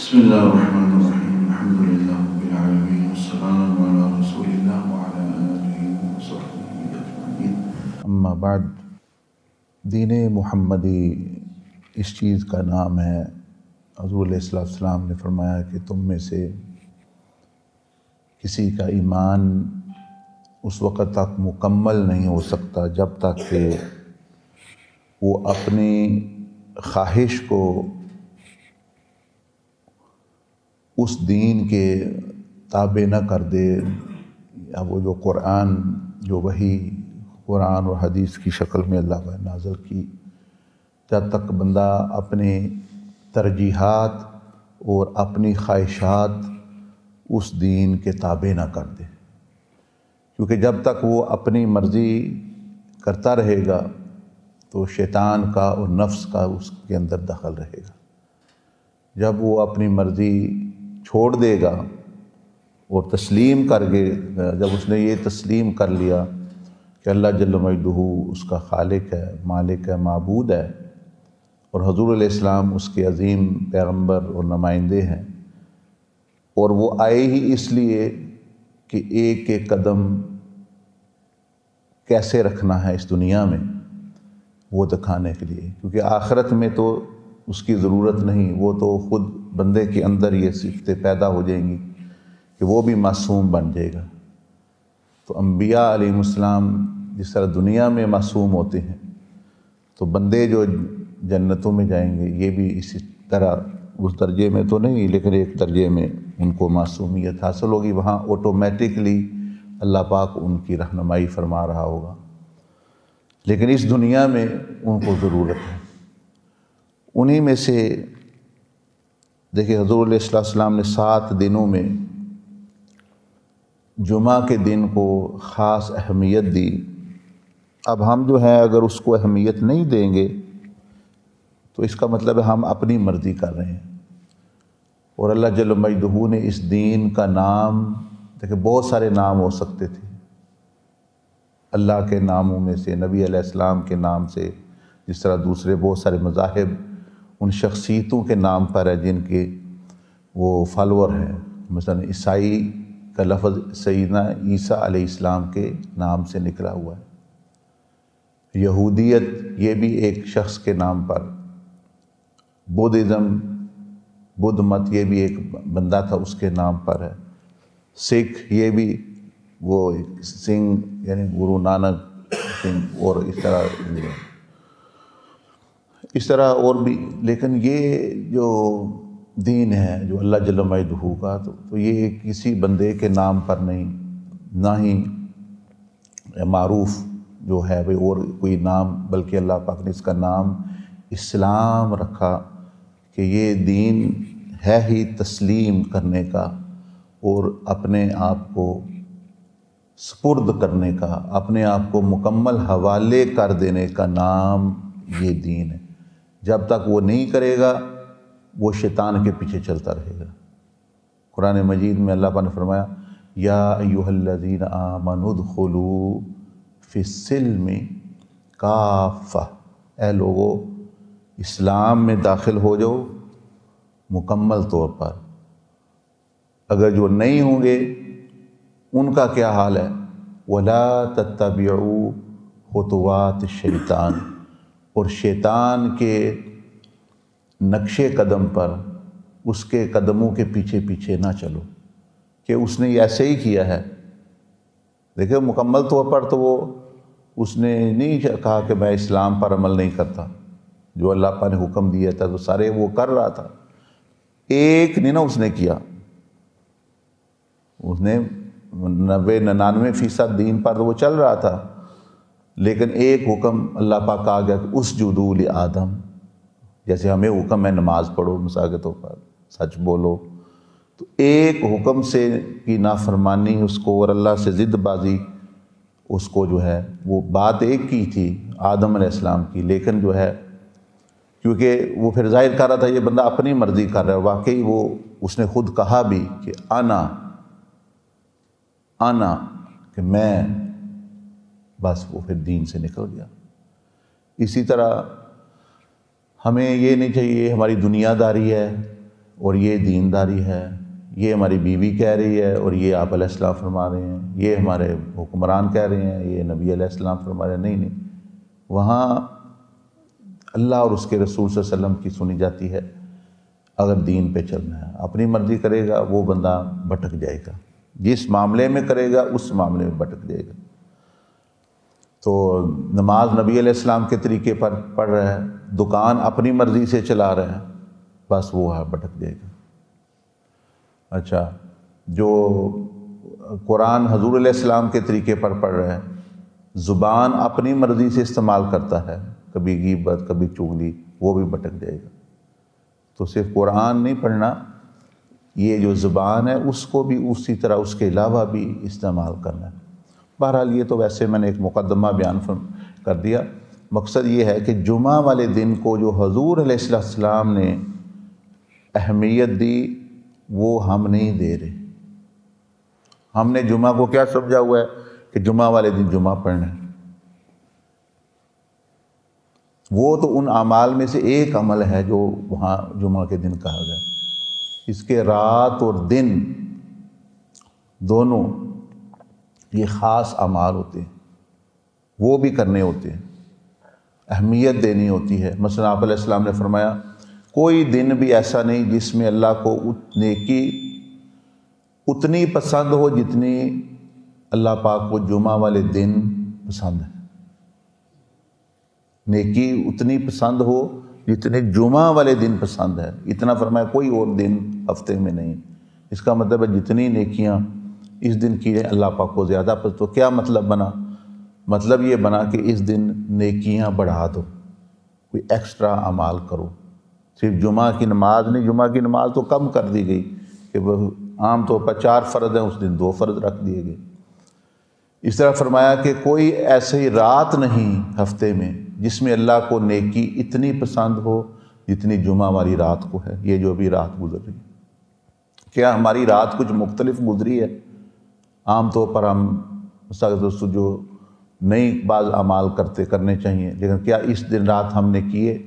بسم اللہ الرحمن الرحیم الحمد للہ رب العالمین والسلام علی رسول اللہ وعلی آلہ وصحبہ اجمعین۔ اما بعد، دین محمدی اس چیز کا نام ہے۔ حضور علیہ السلام نے فرمایا کہ تم میں سے کسی کا ایمان اس وقت تک مکمل نہیں ہو سکتا جب تک کہ وہ اپنی خواہش کو اس دین کے تابع نہ کر دے، یا وہ جو قرآن، جو وحی قرآن اور حدیث کی شکل میں اللہ نے نازل کی، جب تک بندہ اپنے ترجیحات اور اپنی خواہشات اس دین کے تابع نہ کر دے، کیونکہ جب تک وہ اپنی مرضی کرتا رہے گا تو شیطان کا اور نفس کا اس کے اندر دخل رہے گا۔ جب وہ اپنی مرضی چھوڑ دے گا اور تسلیم کر کے، جب اس نے یہ تسلیم کر لیا کہ اللہ جل مجدہ اس کا خالق ہے، مالک ہے، معبود ہے، اور حضور علیہ السلام اس کے عظیم پیغمبر اور نمائندے ہیں، اور وہ آئے ہی اس لیے کہ ایک ایک قدم کیسے رکھنا ہے اس دنیا میں وہ دکھانے کے لیے، کیونکہ آخرت میں تو اس کی ضرورت نہیں، وہ تو خود بندے کے اندر یہ صفتیں پیدا ہو جائیں گی کہ وہ بھی معصوم بن جائے گا۔ تو انبیاء علیہ السلام جس طرح دنیا میں معصوم ہوتے ہیں، تو بندے جو جنتوں میں جائیں گے یہ بھی اسی طرح، اس درجے میں تو نہیں لیکن ایک درجے میں ان کو معصومیت حاصل ہوگی، وہاں آٹومیٹکلی اللہ پاک ان کی رہنمائی فرما رہا ہوگا، لیکن اس دنیا میں ان کو ضرورت ہے۔ انہی میں سے دیکھیں، حضور علیہ السلام نے 7 دنوں میں جمعہ کے دن کو خاص اہمیت دی۔ اب ہم جو ہے اگر اس کو اہمیت نہیں دیں گے تو اس کا مطلب ہے ہم اپنی مرضی کر رہے ہیں، اور اللہ جل مجدہ نے اس دین کا نام، دیکھیں بہت سارے نام ہو سکتے تھے اللہ کے ناموں میں سے، نبی علیہ السلام کے نام سے، جس طرح دوسرے بہت سارے مذاہب ان شخصیتوں کے نام پر ہے جن کے وہ فالور ہیں۔ مثلا عیسائی کا لفظ سیدنا عیسیٰ علیہ السلام کے نام سے نکلا ہوا ہے، یہودیت یہ بھی ایک شخص کے نام پر، بدھزم، بدھ مت یہ بھی ایک بندہ تھا اس کے نام پر ہے، سکھ یہ بھی وہ سنگھ یعنی گرو نانک سنگھ، اور اس طرح اور بھی۔ لیکن یہ جو دین ہے جو اللہ جل مجدہ کا، تو یہ کسی بندے کے نام پر نہیں، نہ ہی معروف جو ہے اور کوئی نام، بلکہ اللہ پاک نے اس کا نام اسلام رکھا کہ یہ دین ہے ہی تسلیم کرنے کا اور اپنے آپ کو سپرد کرنے کا، اپنے آپ کو مکمل حوالے کر دینے کا نام یہ دین ہے۔ جب تک وہ نہیں کرے گا وہ شیطان کے پیچھے چلتا رہے گا۔ قرآن مجید میں اللہ پاک نے فرمایا، یا ایھا الذین آمنوا ادخلوا فی السلم کافہ، اے لوگو اسلام میں داخل ہو جاؤ مکمل طور پر۔ اگر جو نہیں ہوں گے ان کا کیا حال ہے؟ وَلَا تَتَّبِعُوا خُطُوَاتِ الشَّیطان، اور شیطان کے نقش قدم پر، اس کے قدموں کے پیچھے پیچھے نہ چلو کہ اس نے ایسے ہی کیا ہے۔ دیکھیں مکمل طور پر تو وہ اس نے نہیں کہا کہ میں اسلام پر عمل نہیں کرتا، جو اللہ پاک نے حکم دیا تھا تو سارے وہ کر رہا تھا، ایک نہیں نا اس نے کیا، اس نے 99% دین پر وہ چل رہا تھا، لیکن ایک حکم اللہ پاک کا آ گیا کہ اسجدوا لآدم، جیسے ہمیں حکم ہے نماز پڑھو مثال کے طور پر، سچ بولو، تو ایک حکم سے کی نافرمانی اس کو اور اللہ سے ضد بازی اس کو جو ہے، وہ بات ایک کی تھی آدم علیہ السلام کی، لیکن جو ہے کیونکہ وہ پھر ظاہر کر رہا تھا یہ بندہ اپنی مرضی کر رہا ہے، واقعی وہ اس نے خود کہا بھی کہ انا کہ میں، بس وہ پھر دین سے نکل گیا۔ اسی طرح ہمیں یہ نہیں چاہیے ہماری دنیا داری ہے اور یہ دینداری ہے، یہ ہماری بیوی کہہ رہی ہے، اور یہ آپ علیہ السلام فرما رہے ہیں، یہ ہمارے حکمران کہہ رہے ہیں، یہ نبی علیہ السلام فرما رہے ہیں. نہیں، وہاں اللہ اور اس کے رسول صلی اللہ علیہ وسلم کی سنی جاتی ہے. اگر دین پہ چلنا ہے، اپنی مرضی کرے گا وہ بندہ بھٹک جائے گا. جس معاملے میں کرے گا اس معاملے میں بھٹک جائے گا. تو نماز نبی علیہ السلام کے طریقے پر پڑھ رہا ہے، دکان اپنی مرضی سے چلا رہا ہے، بس وہ ہے بھٹک جائے گا. اچھا، جو قرآن حضور علیہ السلام کے طریقے پر پڑھ رہا ہے، زبان اپنی مرضی سے استعمال کرتا ہے، کبھی غیبت کبھی چغلی، وہ بھی بھٹک جائے گا. تو صرف قرآن نہیں پڑھنا، یہ جو زبان ہے اس کو بھی اسی طرح اس کے علاوہ بھی استعمال کرنا ہے. بہرحال یہ تو ویسے میں نے ایک مقدمہ بیان کر دیا. مقصد یہ ہے کہ جمعہ والے دن کو جو حضور علیہ السلام نے اہمیت دی وہ ہم نہیں دے رہے. ہم نے جمعہ کو کیا سمجھا ہوا ہے کہ جمعہ والے دن جمعہ پڑھنا ہے. وہ تو ان اعمال میں سے ایک عمل ہے جو وہاں جمعہ کے دن کہا گیا. اس کے رات اور دن دونوں یہ خاص اعمال ہوتے ہیں، وہ بھی کرنے ہوتے ہیں، اہمیت دینی ہوتی ہے. مثلا آپ علیہ السلام نے فرمایا کوئی دن بھی ایسا نہیں جس میں اللہ کو نیکی اتنی پسند ہو جتنی اللہ پاک کو جمعہ والے دن پسند ہے. نیکی اتنی پسند ہو جتنے جمعہ والے دن پسند ہے. اتنا فرمایا کوئی اور دن ہفتے میں نہیں. اس کا مطلب ہے جتنی نیکیاں اس دن کی جائیں اللہ پاک کو زیادہ پسند. تو کیا مطلب بنا؟ مطلب یہ بنا کہ اس دن نیکیاں بڑھا دو، کوئی ایکسٹرا اعمال کرو. صرف جمعہ کی نماز نہیں، جمعہ کی نماز تو کم کر دی گئی کہ وہ عام طور پر 4 فرض ہیں، اس دن 2 فرض رکھ دیے گئے. اس طرح فرمایا کہ کوئی ایسی رات نہیں ہفتے میں جس میں اللہ کو نیکی اتنی پسند ہو جتنی جمعہ والی رات کو ہے. یہ جو ابھی رات گزر رہی ہے، کیا ہماری رات کچھ مختلف گزری ہے؟ عام طور پر ہم جو نئی بعض اعمال کرنے چاہیے، لیکن کیا اس دن رات ہم نے کیے؟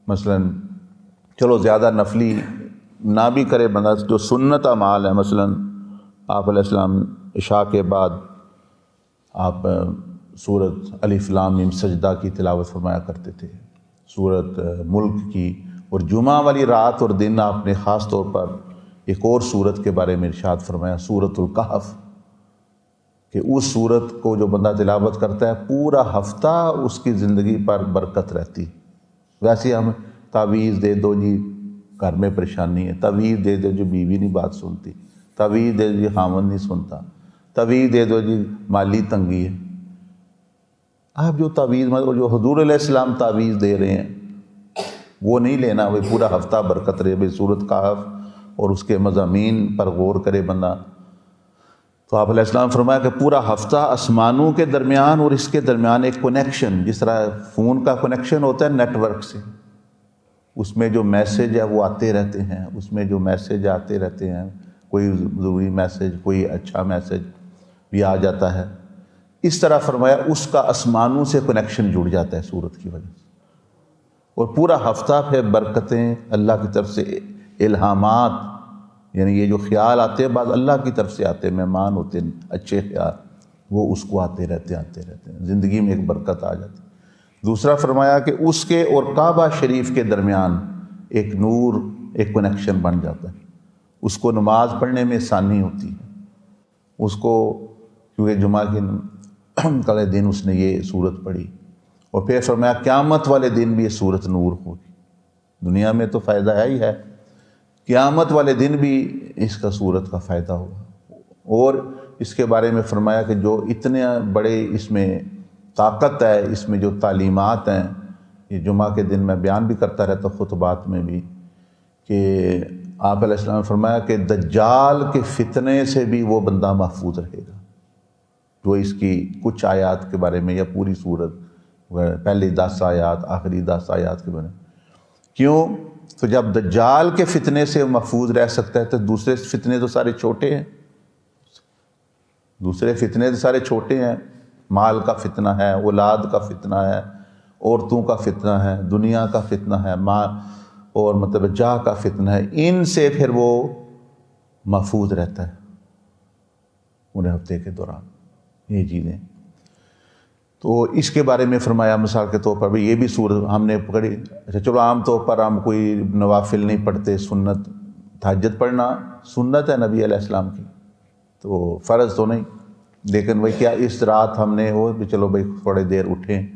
مثلا چلو زیادہ نفلی نہ بھی کرے بندہ، جو سنت اعمال ہیں، مثلا آپ علیہ السلام عشاء کے بعد آپ سورۃ الف لام میم سجدہ کی تلاوت فرمایا کرتے تھے، سورۃ ملک کی. اور جمعہ والی رات اور دن آپ نے خاص طور پر ایک اور سورت کے بارے میں ارشاد فرمایا، سورۃ الکہف، کہ اس سورت کو جو بندہ تلاوت کرتا ہے پورا ہفتہ اس کی زندگی پر برکت رہتی. ویسے ہم تعویذ دے دو جی گھر میں پریشانی ہے، تعویذ دے دو جو بیوی نہیں بات سنتی، تعویذ دے دو جی خاوند نہیں سنتا، تعویذ دے دو جی مالی تنگی ہے. آپ جو تعویذ جو حضور علیہ السلام تعویذ دے رہے ہیں وہ نہیں لینا. وہ پورا ہفتہ برکت رہے. بھائی سورۃ کہف اور اس کے مضامین پر غور کرے بندہ. تو آپ علیہ السلام فرمایا کہ پورا ہفتہ آسمانوں کے درمیان اور اس کے درمیان ایک کنیکشن، جس طرح فون کا کنیکشن ہوتا ہے نیٹ ورک سے، اس میں جو میسیج ہے وہ آتے رہتے ہیں، اس میں جو میسیج آتے رہتے ہیں، کوئی ضروری میسیج، کوئی اچھا میسیج بھی آ جاتا ہے. اس طرح فرمایا اس کا آسمانوں سے کنیکشن جڑ جاتا ہے سورت کی وجہ سے. اور پورا ہفتہ پھر برکتیں اللہ کی طرف سے، الہامات، یعنی یہ جو خیال آتے ہیں بعض اللہ کی طرف سے آتے ہیں، مہمان ہوتے ہیں اچھے خیال، وہ اس کو آتے رہتے ہیں، زندگی میں ایک برکت آ جاتی. دوسرا فرمایا کہ اس کے اور کعبہ شریف کے درمیان ایک نور، ایک کنیکشن بن جاتا ہے. اس کو نماز پڑھنے میں آسانی ہوتی ہے اس کو، کیونکہ جمعہ کے دن اس نے یہ صورت پڑھی. اور پھر فرمایا قیامت والے دن بھی یہ صورت نور ہوگی. دنیا میں تو فائدہ ہے ہی ہے، قیامت والے دن بھی اس کا صورت کا فائدہ ہوگا. اور اس کے بارے میں فرمایا کہ جو اتنے بڑے اس میں طاقت ہے، اس میں جو تعلیمات ہیں، یہ جمعہ کے دن میں بیان بھی کرتا رہتا خطبات میں بھی، کہ آپ علیہ السلام نے فرمایا کہ دجال کے فتنے سے بھی وہ بندہ محفوظ رہے گا. جو اس کی کچھ آیات کے بارے میں یا پوری صورت، پہلی 10 آیات آخری 10 آیات کے بارے میں. کیوں؟ تو جب دجال کے فتنے سے محفوظ رہ سکتا ہے تو دوسرے فتنے تو سارے چھوٹے ہیں. دوسرے فتنے تو سارے چھوٹے ہیں. مال کا فتنہ ہے، اولاد کا فتنہ ہے، عورتوں کا فتنہ ہے، دنیا کا فتنہ ہے، اور مطلب جاہ کا فتنہ ہے، ان سے پھر وہ محفوظ رہتا ہے پورے ہفتے کے دوران یہ چیزیں۔ تو اس کے بارے میں فرمایا مثال کے طور پر بھی یہ بھی سورت ہم نے پکڑی۔ اچھا چلو عام طور پر ہم کوئی نوافل نہیں پڑھتے، سنت تہجد پڑھنا سنت ہے نبی علیہ السلام کی، تو فرض تو نہیں، لیکن وہی کیا اس رات ہم نے وہ بھی چلو بھائی تھوڑے دیر اٹھیں،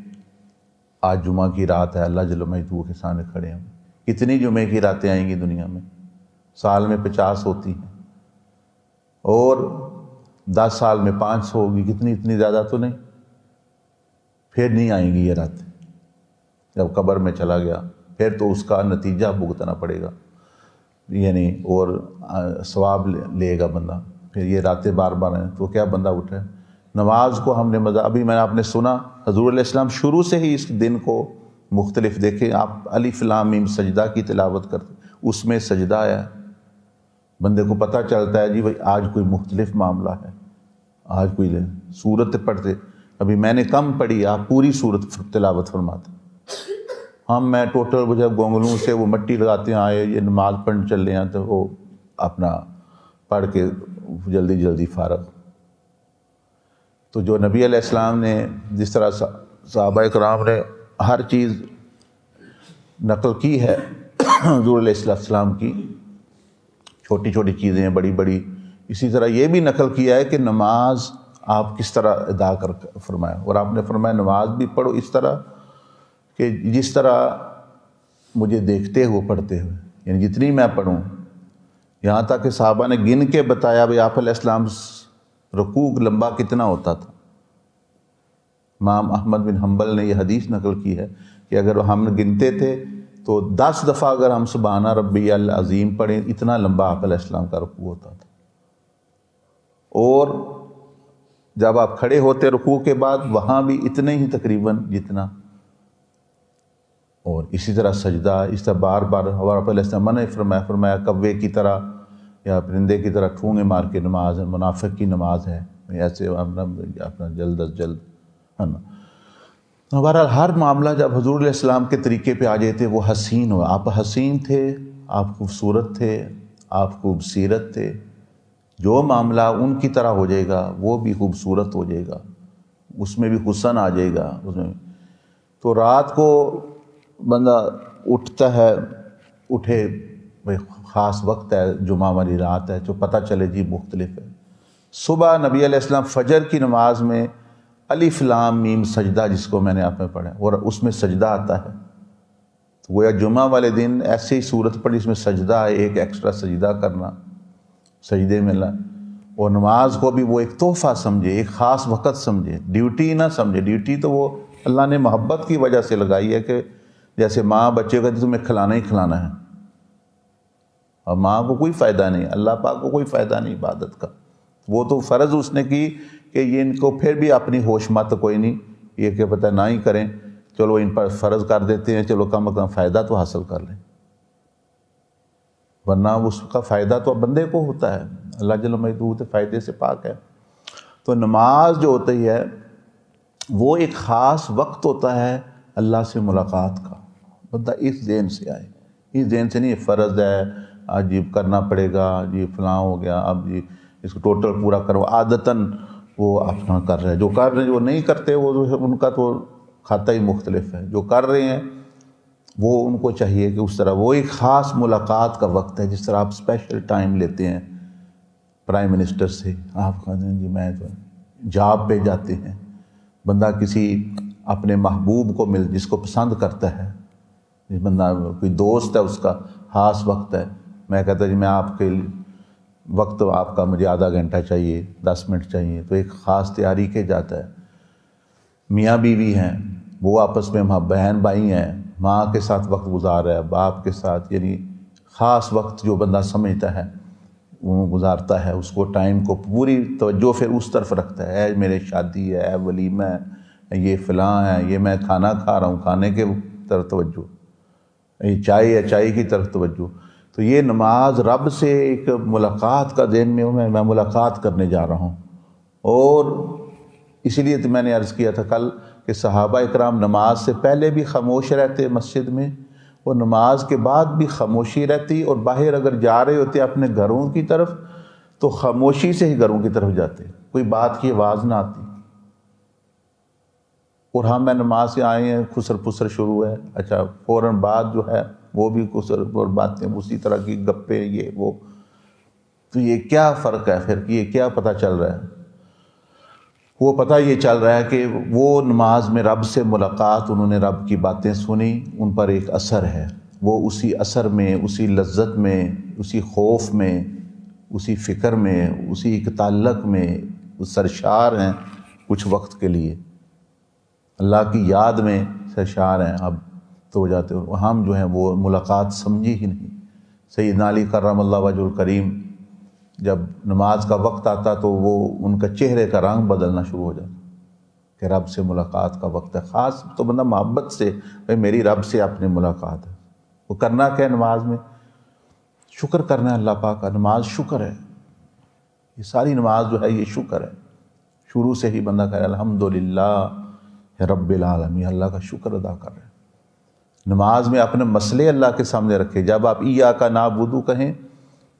آج جمعہ کی رات ہے، اللہ جل مجدہ کے سامنے کھڑے ہیں۔ کتنی جمعے کی راتیں آئیں گی دنیا میں؟ سال میں 50 ہوتی ہیں، اور 10 سال میں 500 ہوگی، کتنی اتنی زیادہ تو نہیں، پھر نہیں آئیں گی یہ راتیں۔ جب قبر میں چلا گیا پھر تو اس کا نتیجہ بھگتنا پڑے گا، یعنی اور ثواب لے گا بندہ۔ پھر یہ راتیں بار بار ہیں تو کیا بندہ اٹھے؟ نماز کو ہم نے ابھی میں آپ نے سنا حضور علیہ السلام شروع سے ہی اس دن کو مختلف، دیکھیں آپ الف لام میم سجدہ کی تلاوت کرتے، اس میں سجدہ ہے، بندے کو پتہ چلتا ہے جی بھائی آج کوئی مختلف معاملہ ہے، آج کوئی سورت پڑھتے، ابھی میں نے کم پڑھی، آپ پوری سورت تلاوت فرماتے۔ میں ٹوٹل جب گونگلوں سے وہ مٹی لگاتے ہیں آئے یہ نماز پڑھنے چل رہے ہیں تو وہ اپنا پڑھ کے جلدی جلدی فارغ۔ تو جو نبی علیہ السلام نے جس طرح صحابہ کرام نے ہر چیز نقل کی ہے حضور علیہ السلام کی، چھوٹی چھوٹی چیزیں بڑی بڑی، اسی طرح یہ بھی نقل کیا ہے کہ نماز آپ کس طرح ادا کر فرمایا، اور آپ نے فرمایا نماز بھی پڑھو اس طرح کہ جس طرح مجھے دیکھتے ہو پڑھتے ہوئے، یعنی جتنی میں پڑھوں، یہاں تک کہ صحابہ نے گن کے بتایا بھائی آپ علیہ السلام رکوع لمبا کتنا ہوتا تھا۔ امام احمد بن حنبل نے یہ حدیث نقل کی ہے کہ اگر ہم گنتے تھے تو 10 دفعہ اگر ہم سبحان ربی العظیم پڑھیں اتنا لمبا آپ علیہ السلام کا رکوع ہوتا تھا، اور جب آپ کھڑے ہوتے رکوع کے بعد وہاں بھی اتنے ہی تقریباً جتنا، اور اسی طرح سجدہ، اس طرح بار بار آپ علیہ السلام نے فرمایا کوے کی طرح یا پرندے کی طرح ٹھونگے مار کے نماز ہے، منافق کی نماز ہے، ایسے اپنا جلد از جلد ہے نا۔ بہرحال ہر معاملہ جب حضور علیہ السلام کے طریقے پہ آ جاتے وہ حسین ہو، آپ حسین تھے، آپ خوبصورت تھے، آپ خوب سیرت تھے، جو معاملہ ان کی طرح ہو جائے گا وہ بھی خوبصورت ہو جائے گا، اس میں بھی حسن آ جائے گا اس میں۔ تو رات کو بندہ اٹھتا ہے، اٹھے بھائی خاص وقت ہے، جمعہ والی رات ہے، جو پتہ چلے جی مختلف ہے۔ صبح نبی علیہ السلام فجر کی نماز میں الف لام میم سجدہ جس کو میں نے آپ میں پڑھا اور اس میں سجدہ آتا ہے، تو گویا جمعہ والے دن ایسی ہی صورت پڑھی اس میں سجدہ ہے، ایک ایکسٹرا سجدہ کرنا، سجدے میں اور نماز کو بھی وہ ایک تحفہ سمجھے، ایک خاص وقت سمجھے، ڈیوٹی نہ سمجھے۔ ڈیوٹی تو وہ اللہ نے محبت کی وجہ سے لگائی ہے کہ جیسے ماں بچے کو تمہیں کھلانا ہی کھلانا ہے، اور ماں کو کوئی فائدہ نہیں، اللہ پاک کو کوئی فائدہ نہیں عبادت کا، وہ تو فرض اس نے کی کہ یہ ان کو پھر بھی اپنی ہوش مت کوئی نہیں، یہ کہ پتہ نہ ہی کریں، چلو ان پر فرض کر دیتے ہیں، چلو کم از کم فائدہ تو حاصل کر لیں، ورنہ اس کا فائدہ تو بندے کو ہوتا ہے، اللہ جل مجدہ فائدے سے پاک ہے۔ تو نماز جو ہوتی ہے وہ ایک خاص وقت ہوتا ہے اللہ سے ملاقات کا، بندہ اس ذہن سے آئے، اس ذہن سے نہیں فرض ہے آج یہ کرنا پڑے گا، یہ فلاں ہو گیا اب یہ اس کو ٹوٹل پورا کرو، عادتاً وہ اپنا کر رہے ہیں، جو کر رہے ہیں جو نہیں کرتے وہ ان کا تو کھاتا ہی مختلف ہے، جو کر رہے ہیں وہ ان کو چاہیے کہ اس طرح وہ ایک خاص ملاقات کا وقت ہے، جس طرح آپ اسپیشل ٹائم لیتے ہیں پرائم منسٹر سے، آپ کہتے ہیں جی میں تو جاب پہ جاتے ہیں، بندہ کسی اپنے محبوب کو جس کو پسند کرتا ہے، جس بندہ کوئی دوست ہے اس کا خاص وقت ہے، میں کہتا جی میں آپ کے وقت آپ کا مجھے آدھا گھنٹہ چاہیے، 10 منٹ چاہیے، تو ایک خاص تیاری کے جاتا ہے۔ میاں بیوی ہیں وہ آپس میں بہن بھائی ہیں، ماں کے ساتھ وقت گزار رہا ہے، باپ کے ساتھ، یعنی خاص وقت جو بندہ سمجھتا ہے وہ گزارتا ہے، اس کو ٹائم کو پوری توجہ پھر اس طرف رکھتا ہے، اے میرے شادی ہے، اے ولیمہ ہے، یہ فلاں ہے، یہ میں کھانا کھا رہا ہوں، کھانے کے طرف توجہ، یہ چائے ہے، چائے کی طرف توجہ۔ تو یہ نماز رب سے ایک ملاقات کا ذہن میں ملاقات کرنے جا رہا ہوں، اور اسی لیے تو میں نے عرض کیا تھا کل کہ صحابہ اکرام نماز سے پہلے بھی خاموش رہتے مسجد میں، اور نماز کے بعد بھی خاموشی رہتی، اور باہر اگر جا رہے ہوتے اپنے گھروں کی طرف تو خاموشی سے ہی گھروں کی طرف جاتے، کوئی بات کی آواز نہ آتی۔ اور ہم نماز سے آئے ہیں، خسر پسر شروع ہے، اچھا فوراً بعد جو ہے وہ بھی خسر اور باتیں اسی طرح کی گپے یہ وہ، تو یہ کیا فرق ہے پھر؟ یہ کیا پتہ چل رہا ہے؟ وہ پتہ یہ چل رہا ہے کہ وہ نماز میں رب سے ملاقات، انہوں نے رب کی باتیں سنی، ان پر ایک اثر ہے، وہ اسی اثر میں، اسی لذت میں، اسی خوف میں، اسی فکر میں، اسی ایک تعلق میں سرشار ہیں کچھ وقت کے لیے، اللہ کی یاد میں سرشار ہیں۔ اب تو ہو جاتے ہیں، ہم جو ہیں وہ ملاقات سمجھی ہی نہیں۔ سیدنا علی کرم اللہ وجہ الکریم جب نماز کا وقت آتا تو وہ ان کا چہرے کا رنگ بدلنا شروع ہو جاتا کہ رب سے ملاقات کا وقت ہے۔ خاص تو بندہ محبت سے، بھائی میری رب سے اپنی ملاقات ہے، وہ کرنا کیا ہے نماز میں؟ شکر کرنا ہے اللہ پاک کا۔ نماز شکر ہے، یہ ساری نماز جو ہے یہ شکر ہے۔ شروع سے ہی بندہ کہے الحمدللہ رب العالمین، اللہ کا شکر ادا کر رہے ہیں۔ نماز میں اپنے مسئلے اللہ کے سامنے رکھے، جب آپ ایاک نعبد کہیں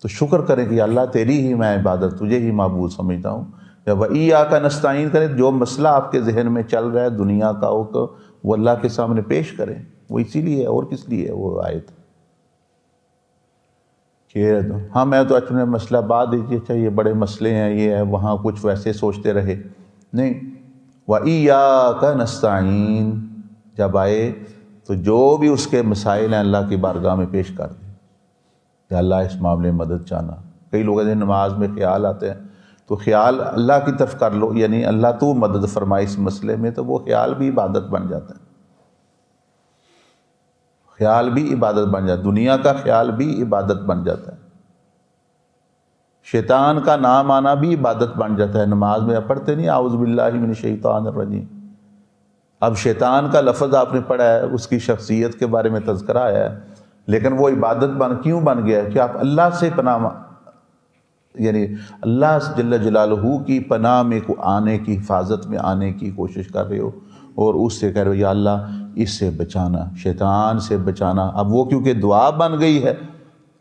تو شکر کریں کہ اللہ تیری ہی میں عبادت، تجھے ہی معبود سمجھتا ہوں۔ جب ایاک نستعین کریں، جو مسئلہ آپ کے ذہن میں چل رہا ہے دنیا کا وہ اللہ کے سامنے پیش کریں، وہ اسی لیے اور کس لیے وہ آیت کہ ہاں میں تو اپنے مسئلہ بعد دیجیے، اچھا یہ بڑے مسئلے ہیں، یہ ہے، وہاں کچھ ویسے سوچتے رہے نہیں۔ وَإِيَّاكَ نَسْتَعِينُ جب آئے تو جو بھی اس کے مسائل ہیں اللہ کی بارگاہ میں پیش کر دیں کہ اللہ اس معاملے میں مدد چاہنا۔ کئی لوگ ہیں نماز میں خیال آتے ہیں تو خیال اللہ کی طرف کر لو، یعنی اللہ تو مدد فرمائے اس مسئلے میں، تو وہ خیال بھی عبادت بن جاتا ہے، خیال بھی عبادت بن جاتا ہے، دنیا کا خیال بھی عبادت بن جاتا ہے، شیطان کا نام آنا بھی عبادت بن جاتا ہے۔ نماز میں پڑھتے نہیں اعوذ باللہ من الشیطان الرجیم، اب شیطان کا لفظ آپ نے پڑھا ہے، اس کی شخصیت کے بارے میں تذکرہ آیا ہے، لیکن وہ عبادت کیوں بن گیا ہے کہ آپ اللہ سے پناہ، یعنی اللہ جل جلالہ کی پناہ میں آنے کی، حفاظت میں آنے کی کوشش کر رہے ہو، اور اس سے کہہ رہے ہو یا اللہ اس سے بچانا، شیطان سے بچانا۔ اب وہ کیونکہ دعا بن گئی ہے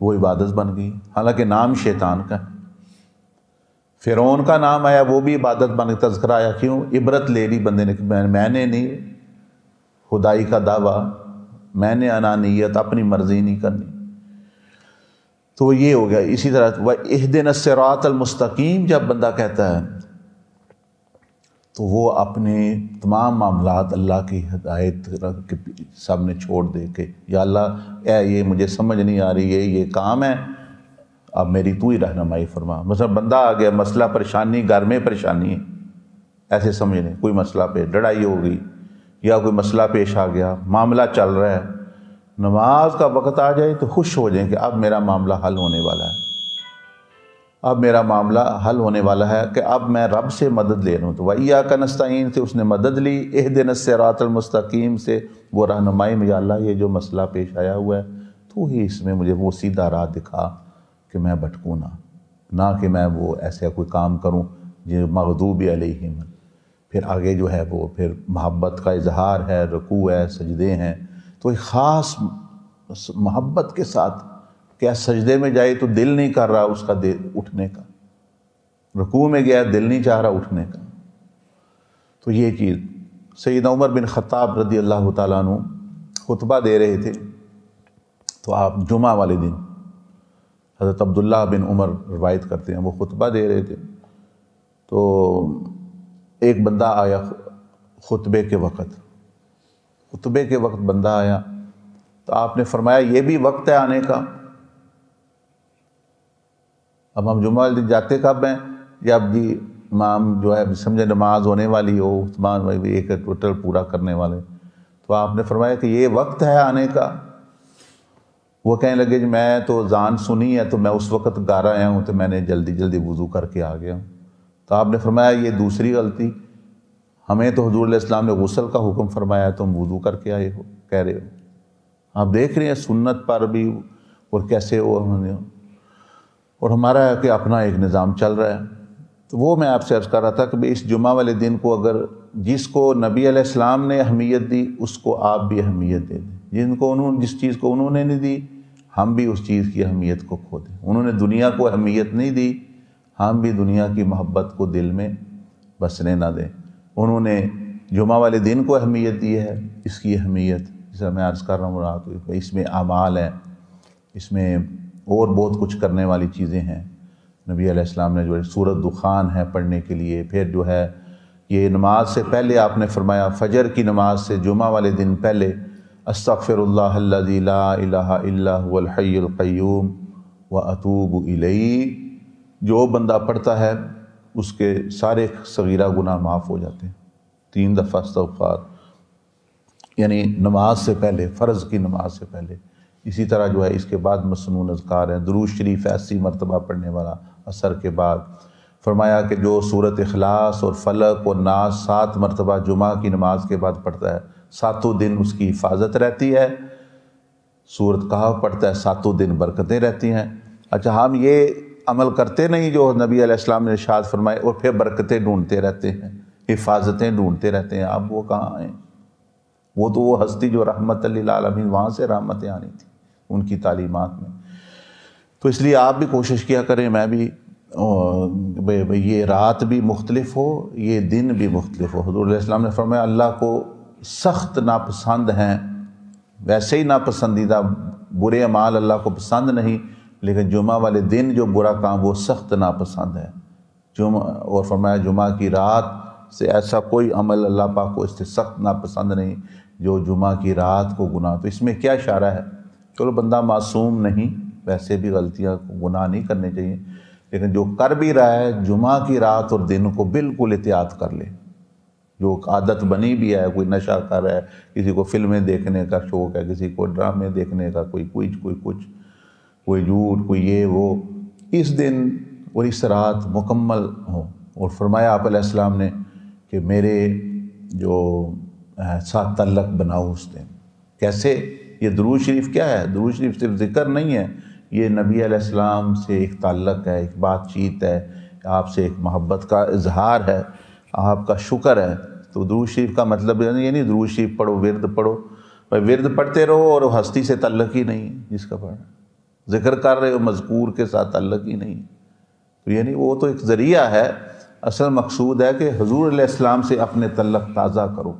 وہ عبادت بن گئی، حالانکہ نام شیطان کا ہے۔ فرعون کا نام آیا وہ بھی عبادت بن گئی، تذکرہ آیا، کیوں؟ عبرت لے لی بندے نے کہ میں نے نہیں خدائی کا دعویٰ، میں نے انانیت اپنی مرضی نہیں کرنی، تو یہ ہو گیا۔ اسی طرح وَإِهْدِنَا الصِّرَاطَ الْمُسْتَقِيمَ جب بندہ کہتا ہے تو وہ اپنے تمام معاملات اللہ کی ہدایت کے سامنے چھوڑ دے کہ یا اللہ یہ مجھے سمجھ نہیں آ رہی ہے، یہ کام ہے، اب میری تو ہی رہنمائی فرما۔ مثلا بندہ آ گیا، مسئلہ پریشانی، گھر میں پریشانی ہے، ایسے سمجھ لیں کوئی مسئلہ پہ لڑائی ہو گئی یا کوئی مسئلہ پیش آ گیا، معاملہ چل رہا ہے، نماز کا وقت آ جائے تو خوش ہو جائیں کہ اب میرا معاملہ حل ہونے والا ہے، اب میرا معاملہ حل ہونے والا ہے کہ اب میں رب سے مدد لے رہا ہوں۔ تو وَإِيَّاكَ نَسْتَعِينُ سے اس نے مدد لی، اهْدِنَا الصِّرَاطَ الْمُسْتَقِيمَ سے وہ رہنمائی میں، یا اللہ یہ جو مسئلہ پیش آیا ہوا ہے تو ہی اس میں مجھے وہ سیدھا راہ دکھا کہ میں بھٹکوں نہ کہ میں وہ ایسا کوئی کام کروں جو مغضوب علیہم۔ پھر آگے جو ہے وہ پھر محبت کا اظہار ہے، رکوع ہے، سجدے ہیں، تو ایک خاص محبت کے ساتھ کیا سجدے میں جائے تو دل نہیں کر رہا اس کا اٹھنے کا، رکوع میں گیا دل نہیں چاہ رہا اٹھنے کا۔ تو یہ چیز سیدنا عمر بن خطاب رضی اللہ تعالیٰ عنہ خطبہ دے رہے تھے، تو آپ جمعہ والے دن حضرت عبداللہ بن عمر روایت کرتے ہیں وہ خطبہ دے رہے تھے، تو ایک بندہ آیا خطبے کے وقت بندہ آیا تو آپ نے فرمایا یہ بھی وقت ہے آنے کا۔ اب ہم جمعہ والے دن جاتے کب ہیں جب جی امام جو ہے سمجھے نماز ہونے والی ہو، عثمان ایک ٹوٹل پورا کرنے والے، تو آپ نے فرمایا کہ یہ وقت ہے آنے کا۔ وہ کہنے لگے جی میں تو اذان سنی ہے تو میں اس وقت گھر آیا ہوں تو میں نے جلدی وضو کر کے آ گیا ہوں۔ تو آپ نے فرمایا یہ دوسری غلطی، ہمیں تو حضور علیہ السلام نے غسل کا حکم فرمایا ہے، تم وضو کر کے آئے ہو کہہ رہے ہو۔ آپ دیکھ رہے ہیں سنت پر بھی اور کیسے وہ اور ہمارا ہے کہ اپنا ایک نظام چل رہا ہے۔ تو وہ میں آپ سے عرض کر رہا تھا کہ اس جمعہ والے دن کو اگر جس کو نبی علیہ السلام نے اہمیت دی اس کو آپ بھی اہمیت دے دیں۔ جن کو جس چیز کو انہوں نے نہیں دی ہم بھی اس چیز کی اہمیت کو کھو دیں۔ انہوں نے دنیا کو اہمیت نہیں دی، ہم بھی دنیا کی محبت کو دل میں بسنے نہ دیں۔ انہوں نے جمعہ والے دن کو اہمیت دی ہے، اس کی اہمیت جیسا میں عرض کر رہا ہوں رات کو، اس میں اعمال ہیں، اس میں اور بہت کچھ کرنے والی چیزیں ہیں۔ نبی علیہ السلام نے جو سورۃ دخان ہے پڑھنے کے لیے، پھر جو ہے یہ نماز سے پہلے آپ نے فرمایا فجر کی نماز سے جمعہ والے دن پہلے استغفر اللہ الذی لا الہ الا هو الحی القیوم واتوب الیہ، جو بندہ پڑھتا ہے اس کے سارے صغیرہ گناہ معاف ہو جاتے ہیں۔ 3 دفعہ استغفار، یعنی نماز سے پہلے، فرض کی نماز سے پہلے۔ اسی طرح جو ہے اس کے بعد مسنون اذکار ہیں، درود شریف 80 مرتبہ پڑھنے والا عصر کے بعد۔ فرمایا کہ جو سورۃ اخلاص اور فلق اور ناس 7 مرتبہ جمعہ کی نماز کے بعد پڑھتا ہے، 7 دن اس کی حفاظت رہتی ہے۔ سورۃ کہف پڑھتا ہے، 7 دن برکتیں رہتی ہیں۔ اچھا، ہم یہ عمل کرتے نہیں جو نبی علیہ السلام نے ارشاد فرمائے، اور پھر برکتیں ڈھونڈتے رہتے ہیں، حفاظتیں ڈھونڈتے رہتے ہیں۔ اب وہ کہاں ہیں؟ وہ تو وہ ہستی جو رحمت للعالمین، وہاں سے رحمتیں آنی تھی ان کی تعلیمات میں۔ تو اس لیے آپ بھی کوشش کیا کریں، میں بھی، یہ رات بھی مختلف ہو، یہ دن بھی مختلف ہو۔ حضور علیہ السلام نے فرمایا اللہ کو سخت ناپسند ہیں، ویسے ہی ناپسندیدہ برے اعمال اللہ کو پسند نہیں، لیکن جمعہ والے دن جو برا کام وہ سخت ناپسند ہے۔ اور فرمایا جمعہ کی رات سے ایسا کوئی عمل اللہ پاک کو اس سے سخت ناپسند نہیں جو جمعہ کی رات کو گناہ۔ تو اس میں کیا اشارہ ہے؟ چلو بندہ معصوم نہیں، ویسے بھی غلطیاں گناہ نہیں کرنے چاہیے، لیکن جو کر بھی رہا ہے جمعہ کی رات اور دن کو بالکل احتیاط کر لے۔ جو عادت بنی بھی ہے، کوئی نشہ کر رہا ہے، کسی کو فلمیں دیکھنے کا شوق ہے، کسی کو ڈرامے دیکھنے کا، کوئی کچھ، کوئی جھوٹ، کوئی یہ وہ، اس دن اور اس رات مکمل ہو۔ اور فرمایا آپ علیہ السلام نے کہ میرے جو ساتھ تعلق بناؤ اس دن۔ کیسے؟ یہ درود شریف کیا ہے؟ درود شریف صرف ذکر نہیں ہے، یہ نبی علیہ السلام سے ایک تعلق ہے، ایک بات چیت ہے، آپ سے ایک محبت کا اظہار ہے، آپ کا شکر ہے۔ تو درود شریف کا مطلب یہ نہیں درود شریف پڑھو، ورد پڑھو، بھائی ورد پڑھتے رہو اور ہستی سے تعلق ہی نہیں ہے جس کا پڑھنا، ذکر کر رہے ہو مذکور کے ساتھ تعلق ہی نہیں، تو یعنی وہ تو ایک ذریعہ ہے۔ اصل مقصود ہے کہ حضور علیہ السلام سے اپنے تعلق تازہ کرو،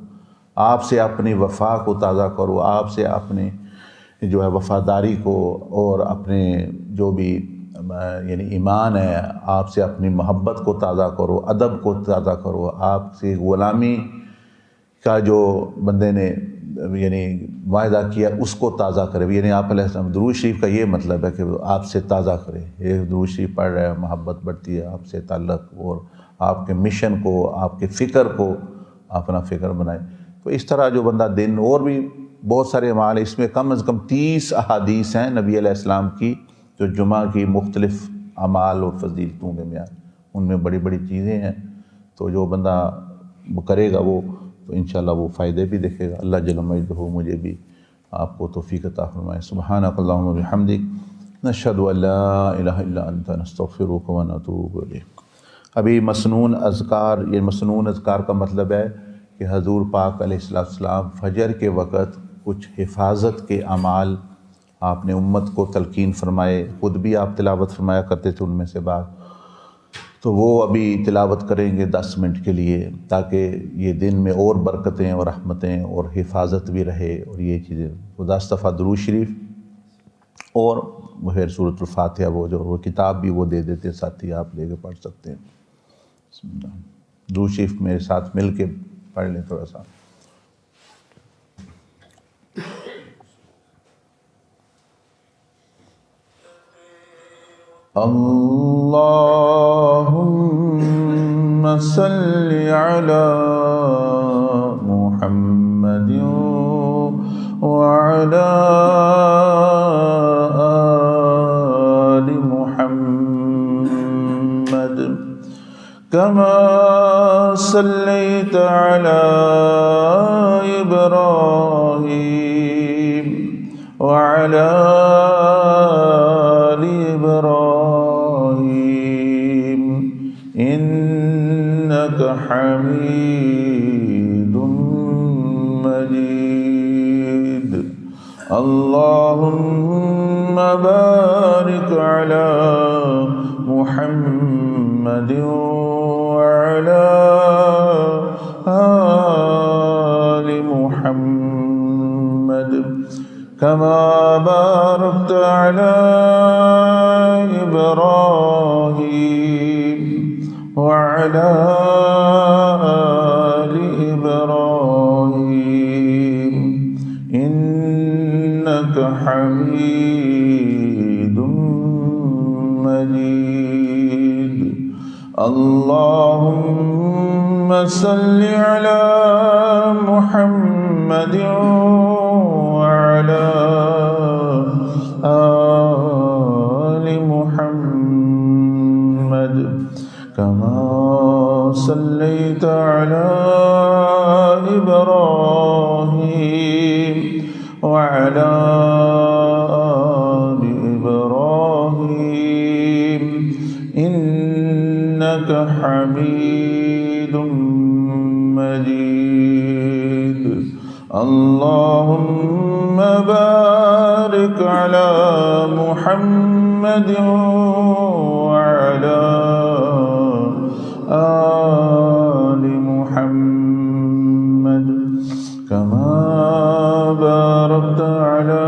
آپ سے اپنی وفا کو تازہ کرو، آپ سے اپنے جو ہے وفاداری کو اور اپنے جو بھی یعنی ایمان ہے، آپ سے اپنی محبت کو تازہ کرو، ادب کو تازہ کرو، آپ سے غلامی کا جو بندے نے یعنی معاہدہ کیا اس کو تازہ کرے۔ یعنی آپ علیہ السلام درود شریف کا یہ مطلب ہے کہ آپ سے تازہ کرے۔ ایک درود شریف پڑھ رہے ہیں، محبت بڑھتی ہے، آپ سے تعلق اور آپ کے مشن کو، آپ کے فکر کو اپنا فکر بنائے۔ تو اس طرح جو بندہ دن، اور بھی بہت سارے اعمال، اس میں کم از کم 30 احادیث ہیں نبی علیہ السلام کی جو جمعہ کی مختلف اعمال اور فضیلتوں کے بیان، ان میں بڑی بڑی چیزیں ہیں۔ تو جو بندہ کرے گا وہ تو انشاءاللہ وہ فائدے بھی دیکھے گا۔ اللہ جل مجدہ مجھے بھی آپ کو توفیق عطا فرمائے۔ سبحانک اللہم و بحمدک، نشہد ان لا الہ الا انت، نستغفرک و نتوب الیک۔ ابھی مسنون اذکار، یہ مسنون اذکار کا مطلب ہے کہ حضور پاک علیہ السلام فجر کے وقت کچھ حفاظت کے اعمال آپ نے امت کو تلقین فرمائے، خود بھی آپ تلاوت فرمایا کرتے تھے ان میں سے بعض، تو وہ ابھی تلاوت کریں گے 10 منٹ کے لیے، تاکہ یہ دن میں اور برکتیں اور رحمتیں اور حفاظت بھی رہے، اور یہ چیزیں 10 دفعہ درود شریف، اور پھر سورۃ الفاتحہ وہ کتاب بھی وہ دے دیتے ساتھی، آپ لے کے پڑھ سکتے ہیں۔ بسم اللہ، درود شریف میرے ساتھ مل کے پڑھ لیں تھوڑا سا۔ اللہم صلی علی محمد وعلی آل محمد کما صلیت علی ابراہیم وعلی آل ابراہیم انک حمید مجید۔ اللهم بارك على محمد وعلى آل محمد كما باركت على إبراهيم وعلى آل إبراهيم إنك حميد مجيد. اللهم صل على محمد وعلى آل محمد كما صليت على إبراهيم وعلى آل إبراهيم إنك حميد مجيد. اللهم بارك على محمد وعلى آل محمد كما باركت على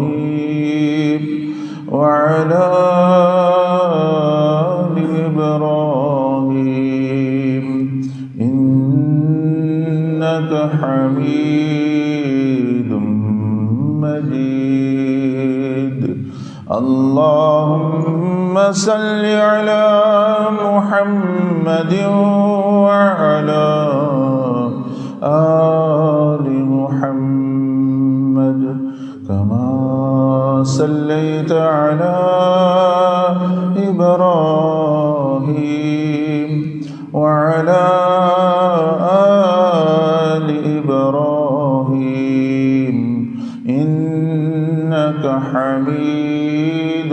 إبراهيم وعلى آل إبراهيم إنك حميد مجيد. اللهم صل على محمد وعلى آل محمد كما صليت على إبراهيم وعلى آل إبراهيم إنك حميد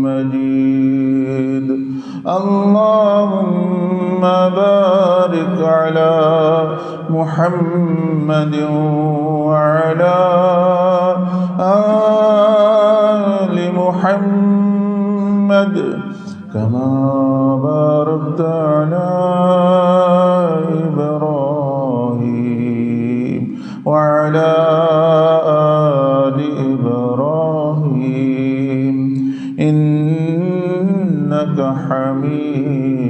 مجيد. اللهم بارك على محمد وعلى آل محمد كما باركت على إبراهيم وعلى آل إبراهيم إنك حميد